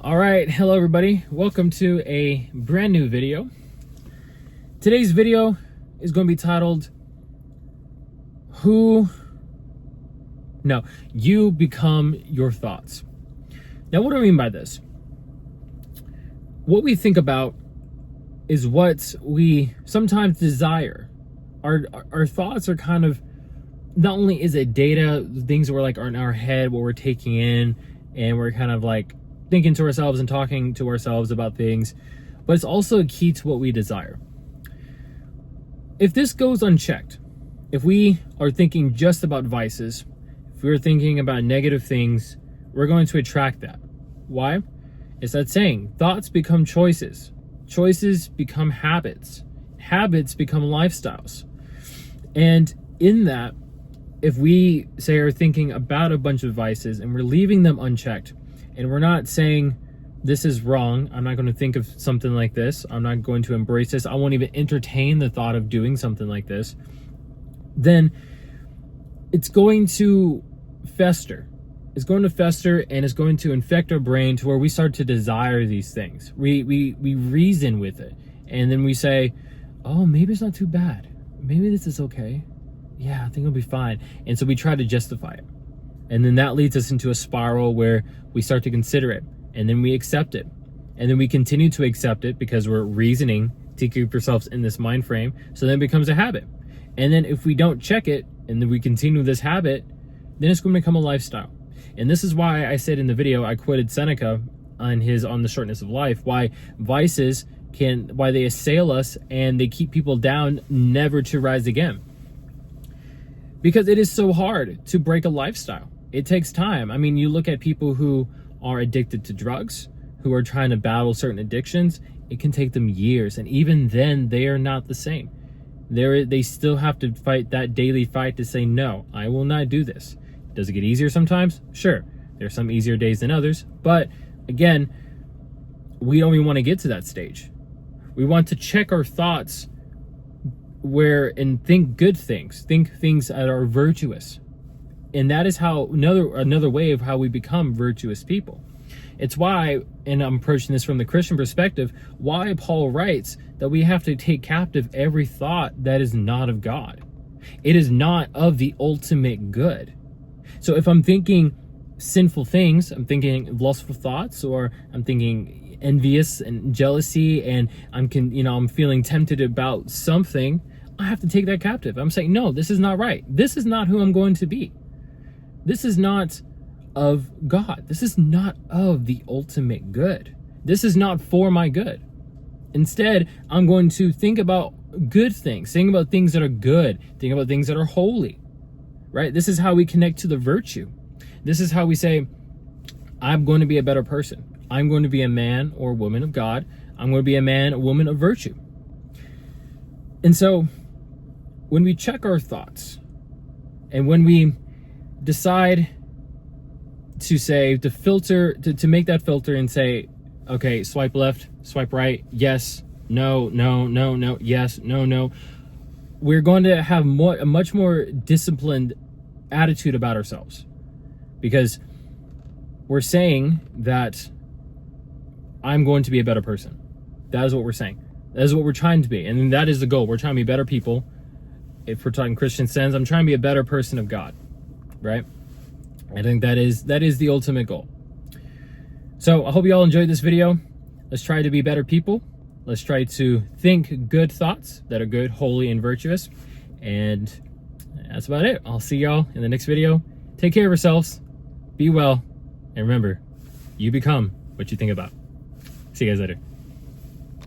All right, hello everybody. Welcome to a brand new video. Today's video is going to be titled, You Become Your Thoughts. Now, what do I mean by this? What we think about is what we sometimes desire. Our thoughts are kind of, not only is it data, things that are in our head, what we're taking in, and we're kind of thinking to ourselves and talking to ourselves about things, but it's also a key to what we desire. If this goes unchecked, if we are thinking just about vices, if we're thinking about negative things, we're going to attract that. Why? It's that saying, thoughts become choices. Choices become habits. Habits become lifestyles. And in that, if we say are thinking about a bunch of vices and we're leaving them unchecked, and we're not saying this is wrong, I'm not going to think of something like this, I'm not going to embrace this, I won't even entertain the thought of doing something like this, then it's going to fester. It's going to fester and it's going to infect our brain to where we start to desire these things. We reason with it, and then we say, oh, maybe it's not too bad. Maybe this is okay. Yeah, I think it'll be fine. And so we try to justify it. And then that leads us into a spiral where we start to consider it, and then we accept it. And then we continue to accept it because we're reasoning to keep ourselves in this mind frame. So then it becomes a habit. And then if we don't check it, and then we continue this habit, then it's going to become a lifestyle. And this is why I said in the video, I quoted Seneca on the shortness of life, why vices why they assail us and they keep people down never to rise again. Because it is so hard to break a lifestyle. It takes time. I mean, you look at people who are addicted to drugs, who are trying to battle certain addictions, it can take them years. And even then, they are not the same. They still have to fight that daily fight to say, no, I will not do this. Does it get easier sometimes? Sure. There are some easier days than others. But again, we don't even want to get to that stage. We want to check our thoughts and think good things, think things that are virtuous. And that is how another way of how we become virtuous people. It's why, and I'm approaching this from the Christian perspective, why Paul writes that we have to take captive every thought that is not of God. It is not of the ultimate good. So if I'm thinking sinful things, I'm thinking lustful thoughts, or I'm thinking envious and jealousy, and I'm feeling tempted about something, I have to take that captive. I'm saying, no, this is not right. This is not who I'm going to be. This is not of God. This is not of the ultimate good. This is not for my good. Instead, I'm going to think about good things, think about things that are good, think about things that are holy, right? This is how we connect to the virtue. This is how we say, I'm going to be a better person. I'm going to be a man or woman of God. I'm going to be a man or woman of virtue. And so when we check our thoughts, and when we decide to say, to filter, to make that filter and say, okay, swipe left, swipe right, yes, no, no, no, no, yes, no, no, we're going to have a much more disciplined attitude about ourselves, because we're saying that I'm going to be a better person. That is what we're saying. That is what we're trying to be. And that is the goal. We're trying to be better people. If we're talking Christian sense, I'm trying to be a better person of God, right? I think that is the ultimate goal. So I hope you all enjoyed this video. Let's try to be better people. Let's try to think good thoughts that are good, holy, and virtuous. And that's about it. I'll see y'all in the next video. Take care of yourselves. Be well. And remember, you become what you think about. See you guys later.